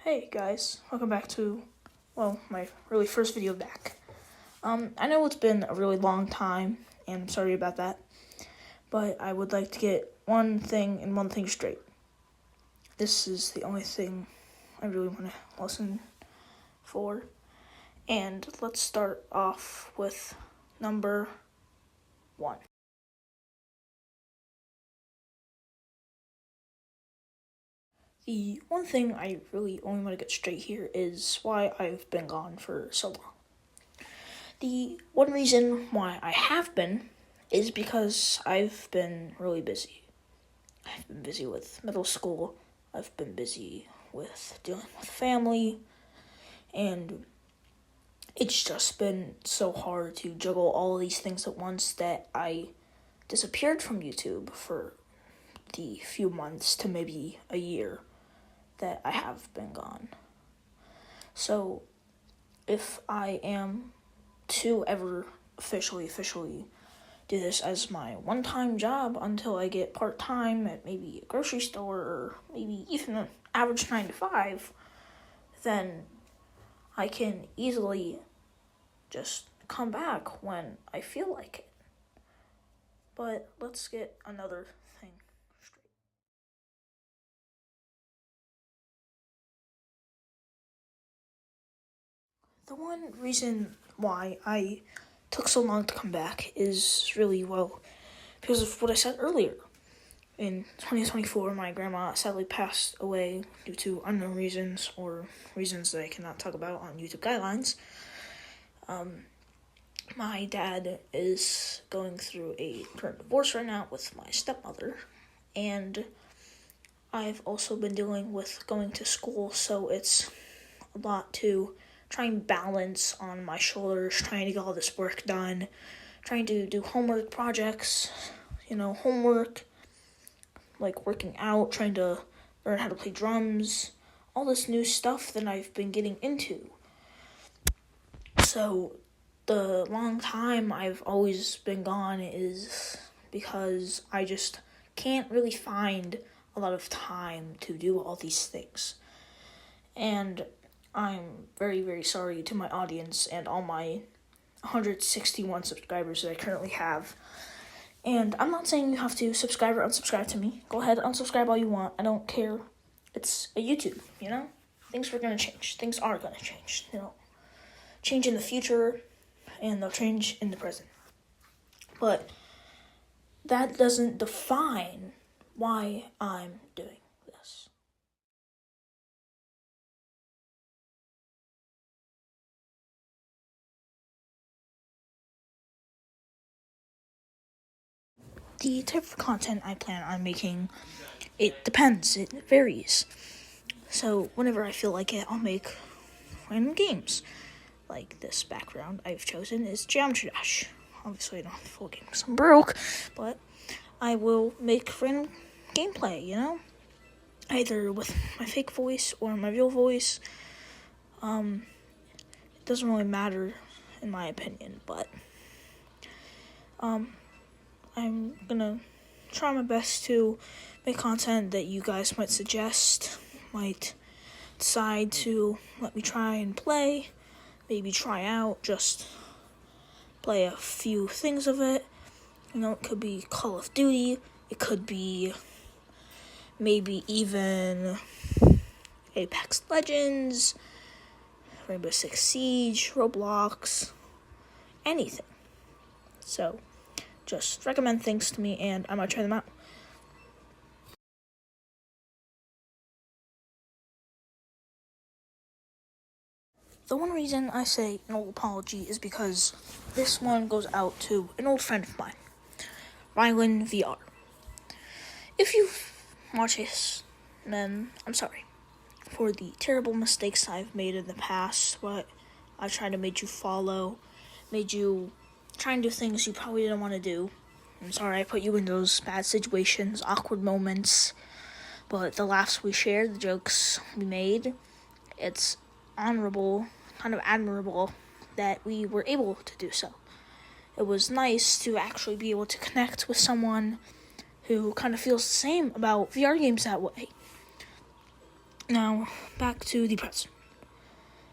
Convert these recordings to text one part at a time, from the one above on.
Hey guys, welcome back to, my really first video back. I know it's been a really long time, and I'm sorry about that, but I would like to get one thing and one thing straight. This is the only thing I really want to listen for, and let's start off with number 1. The one thing I really only want to get straight here is why I've been gone for so long. The one reason why I have been is because I've been really busy. I've been busy with middle school, I've been busy with dealing with family, and it's just been so hard to juggle all of these things at once that I disappeared from YouTube for the few months to maybe a year that I have been gone. So if I am to ever officially do this as my one-time job until I get part-time at maybe a grocery store or maybe even an average 9 to 5, then I can easily just come back when I feel like it. But let's get another thing straight. The one reason why I took so long to come back is really, because of what I said earlier. In 2024, my grandma sadly passed away due to unknown reasons or reasons that I cannot talk about on YouTube guidelines. My dad is going through a current divorce right now with my stepmother, and I've also been dealing with going to school, so it's a lot to try and balance on my shoulders, trying to get all this work done, trying to do homework projects, homework, like working out, trying to learn how to play drums, all this new stuff that I've been getting into. So the long time I've always been gone is because I just can't really find a lot of time to do all these things. And I'm very, very sorry to my audience and all my 161 subscribers that I currently have. And I'm not saying you have to subscribe or unsubscribe to me. Go ahead, unsubscribe all you want. I don't care. It's a YouTube, Things are going to change. Things are going to change. Change in the future, and they'll change in the present. But that doesn't define why I'm doing this. The type of content I plan on making, it depends. It varies. So whenever I feel like it, I'll make random games. Like this background I've chosen is Geometry Dash. Obviously I don't have the full game because I'm broke, but I will make random gameplay, either with my fake voice or my real voice. It doesn't really matter in my opinion, but I'm gonna try my best to make content that you guys might suggest, might decide to let me try and play, maybe try out, just play a few things of it. It could be Call of Duty, it could be maybe even Apex Legends, Rainbow Six Siege, Roblox, anything. So, just recommend things to me and I might try them out. The one reason I say an old apology is because this one goes out to an old friend of mine, Rylan VR. If you've watched this, then I'm sorry for the terrible mistakes I've made in the past, but I tried to make you follow, made you try and do things you probably didn't want to do. I'm sorry I put you in those bad situations, awkward moments, but the laughs we shared, the jokes we made, it's honorable, kind of admirable that we were able to do so. It was nice to actually be able to connect with someone who kind of feels the same about VR games that way. Now, back to the present.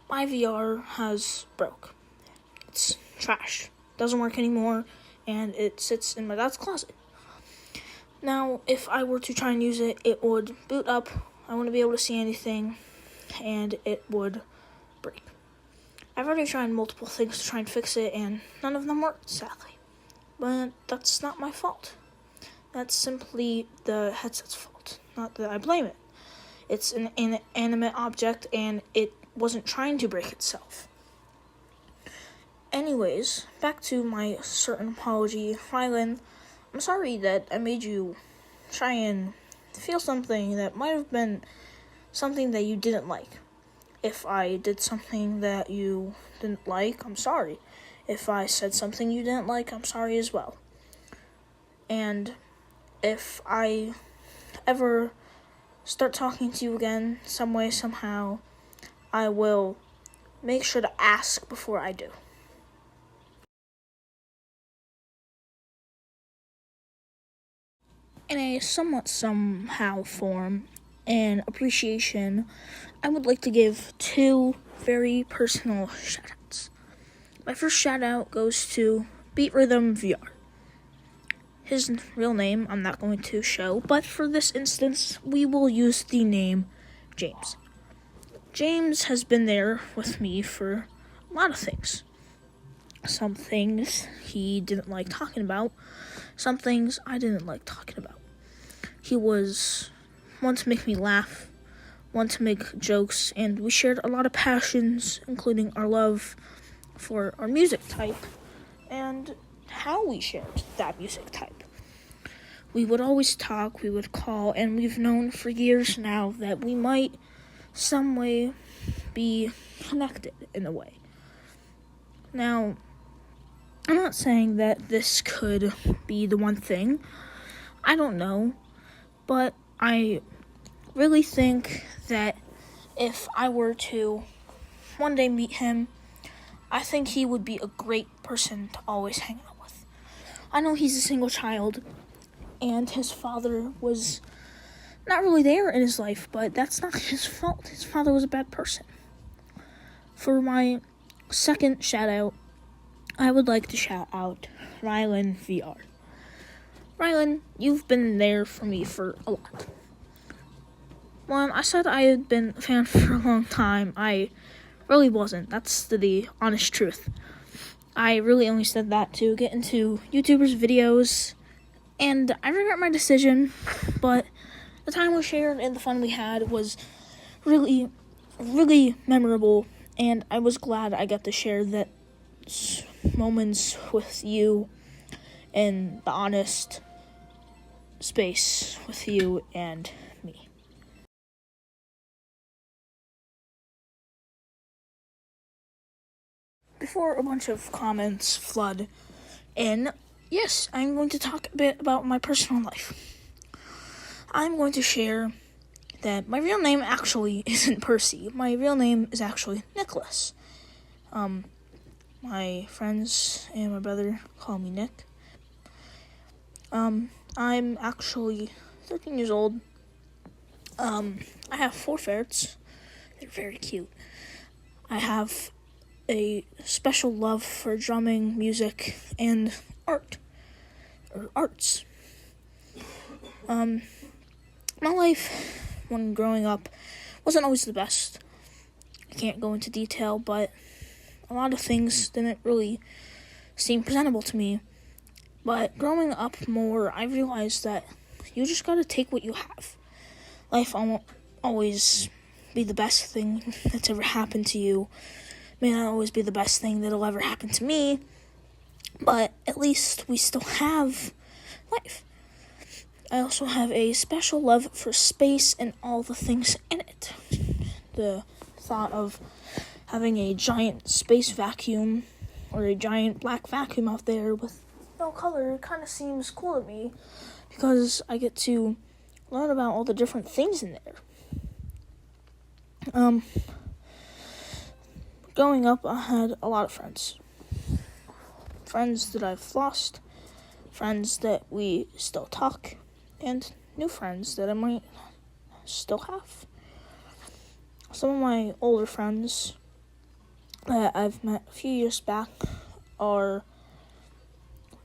My VR has broke. It's trash. Doesn't work anymore, and it sits in my dad's closet. Now, if I were to try and use it, it would boot up, I wouldn't be able to see anything, and it would break. I've already tried multiple things to try and fix it, and none of them worked, sadly. But that's not my fault. That's simply the headset's fault. Not that I blame it. It's an inanimate object, and it wasn't trying to break itself. Anyways, back to my certain apology. Rylan, I'm sorry that I made you try and feel something that might have been something that you didn't like. If I did something that you didn't like, I'm sorry. If I said something you didn't like, I'm sorry as well. And if I ever start talking to you again, some way, somehow, I will make sure to ask before I do. In a somewhat somehow form and appreciation, I would like to give two very personal shoutouts. My first shoutout goes to Beat Rhythm VR. His real name I'm not going to show, but for this instance, we will use the name James. James has been there with me for a lot of things. Some things he didn't like talking about, some things I didn't like talking about. He was one to make me laugh, one to make jokes, and we shared a lot of passions, including our love for our music type and how we shared that music type. We would always talk, we would call, and we've known for years now that we might some way be connected in a way. Now, I'm not saying that this could be the one thing. I don't know. But I really think that if I were to one day meet him, I think he would be a great person to always hang out with. I know he's a single child, and his father was not really there in his life, but that's not his fault. His father was a bad person. For my second shout out, I would like to shout out Rylan VR. Rylan, you've been there for me for a lot. When I said I had been a fan for a long time, I really wasn't. That's the honest truth. I really only said that to get into YouTubers' videos, and I regret my decision, but the time we shared and the fun we had was really, really memorable, and I was glad I got to share that moments with you in the honest space with you and me. Before a bunch of comments flood in, yes, I'm going to talk a bit about my personal life. I'm going to share that my real name actually isn't Percy. My real name is actually Nicholas. My friends and my brother call me Nick. I'm actually 13 years old. I have 4 ferrets. They're very cute. I have a special love for drumming, music, and arts. My life when growing up wasn't always the best. I can't go into detail, but a lot of things didn't really seem presentable to me. But growing up more, I realized that you just gotta take what you have. Life won't always be the best thing that's ever happened to you. May not always be the best thing that'll ever happen to me, but at least we still have life. I also have a special love for space and all the things in it. The thought of having a giant space vacuum or a giant black vacuum out there with no color kind of seems cool to me because I get to learn about all the different things in there. Growing up, I had a lot of friends. Friends that I've lost, friends that we still talk, and new friends that I might still have. some of my older friends that I've met a few years back are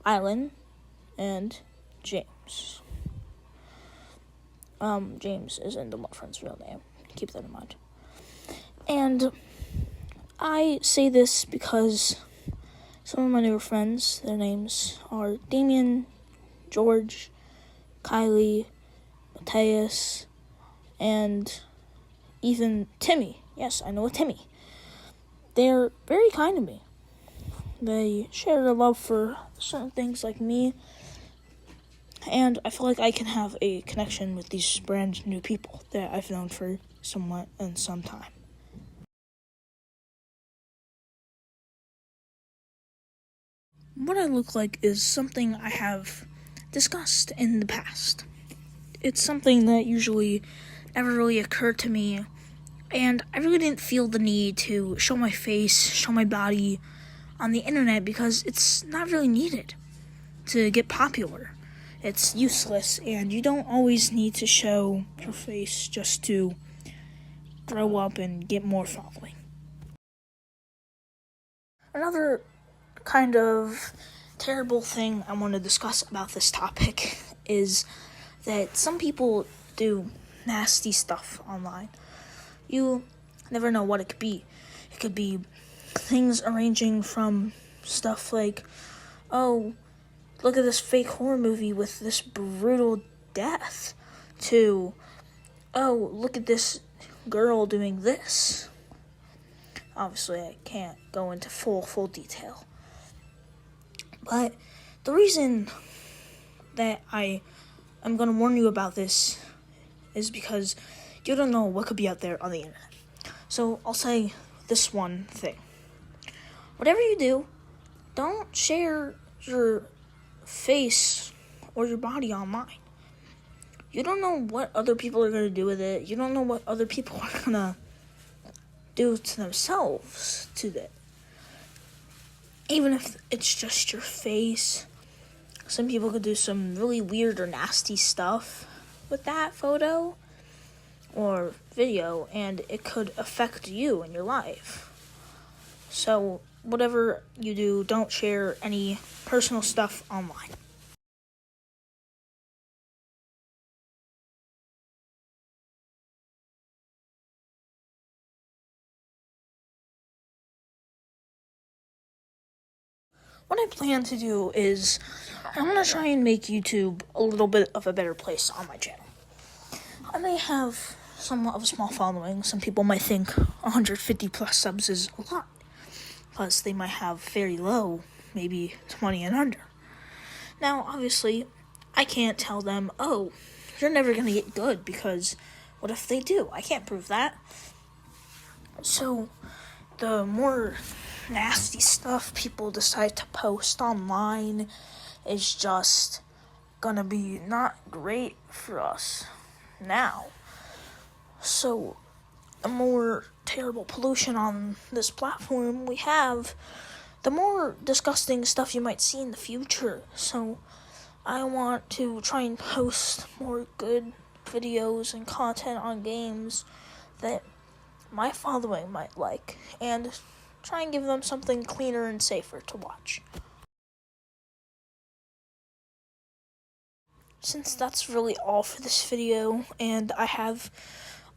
Island and James. James isn't the friend's real name. Keep that in mind. And I say this because some of my newer friends, their names are Damien, George, Kylie, Mateus, and even Timmy. Yes, I know a Timmy. They're very kind to me. They share their love for certain things like me, and I feel like I can have a connection with these brand new people that I've known for somewhat and some time. What I look like is something I have discussed in the past. It's something that usually never really occurred to me, and I really didn't feel the need to show my face, show my body on the internet because it's not really needed to get popular. It's useless, and you don't always need to show your face just to grow up and get more following. Another kind of terrible thing I want to discuss about this topic is that some people do nasty stuff online. You never know what it could be. It could be things ranging from stuff like, oh, look at this fake horror movie with this brutal death, to, oh, look at this girl doing this. Obviously, I can't go into full detail. But the reason that I am going to warn you about this is because you don't know what could be out there on the internet. So I'll say this one thing. Whatever you do, don't share your face or your body online. You don't know what other people are going to do with it. You don't know what other people are going to do to themselves to that. Even if it's just your face, some people could do some really weird or nasty stuff with that photo or video, and it could affect you in your life. So whatever you do, don't share any personal stuff online. What I plan to do is I'm going to try and make YouTube a little bit of a better place on my channel. I may have somewhat of a small following. Some people might think 150 plus subs is a lot, plus they might have very low, maybe 20 and under. Now, obviously, I can't tell them, oh, you're never going to get good, because what if they do? I can't prove that. So, the more nasty stuff people decide to post online is just gonna be not great for us now. So, the more terrible pollution on this platform we have, the more disgusting stuff you might see in the future. So, I want to try and post more good videos and content on games that my following might like, and try and give them something cleaner and safer to watch. Since that's really all for this video, and I have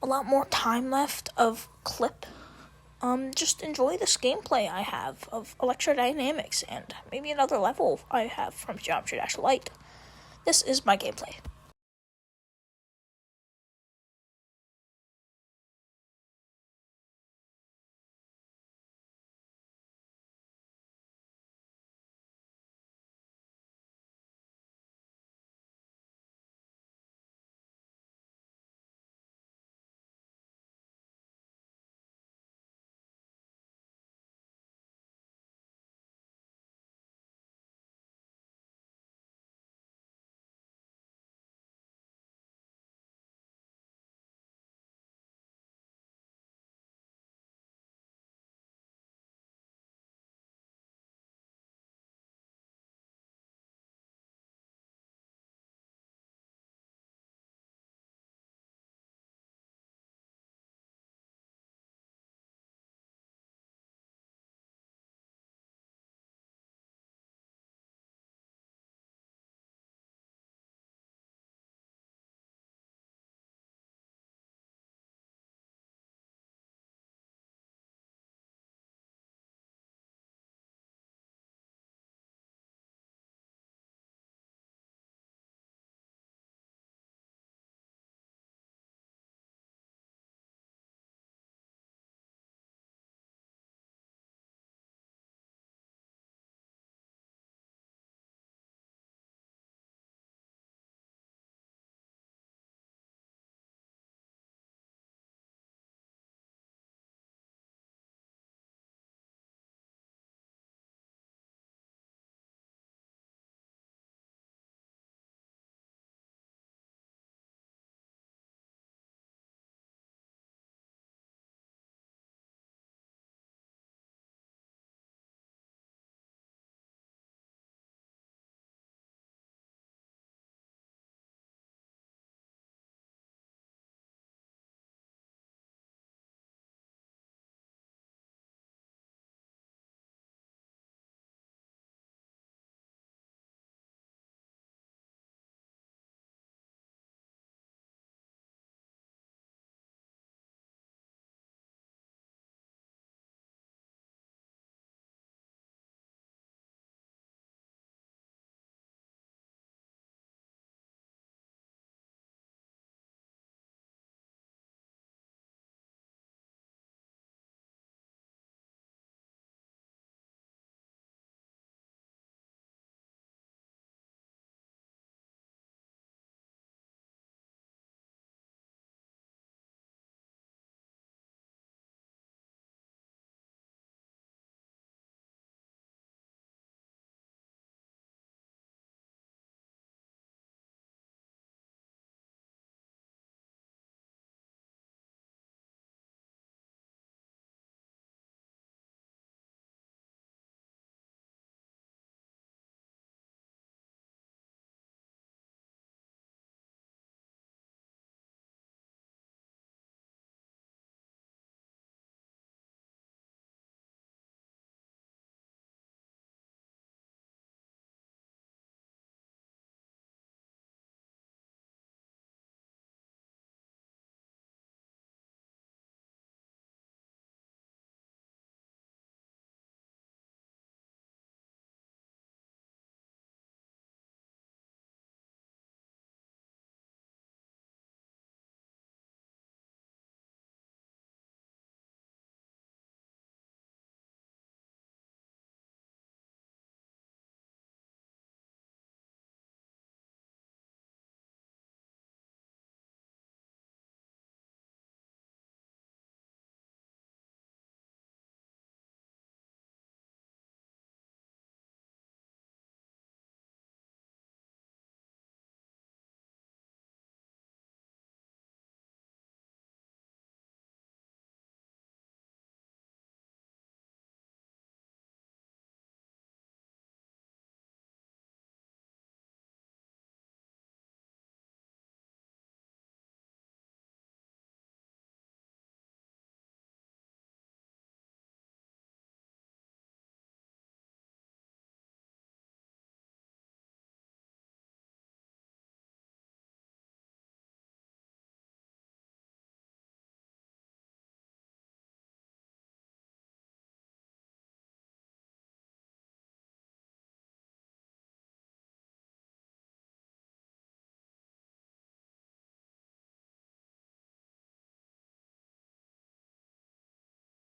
a lot more time left of clip, just enjoy this gameplay I have of Electrodynamics and maybe another level I have from Geometry Dash Light. This is my gameplay.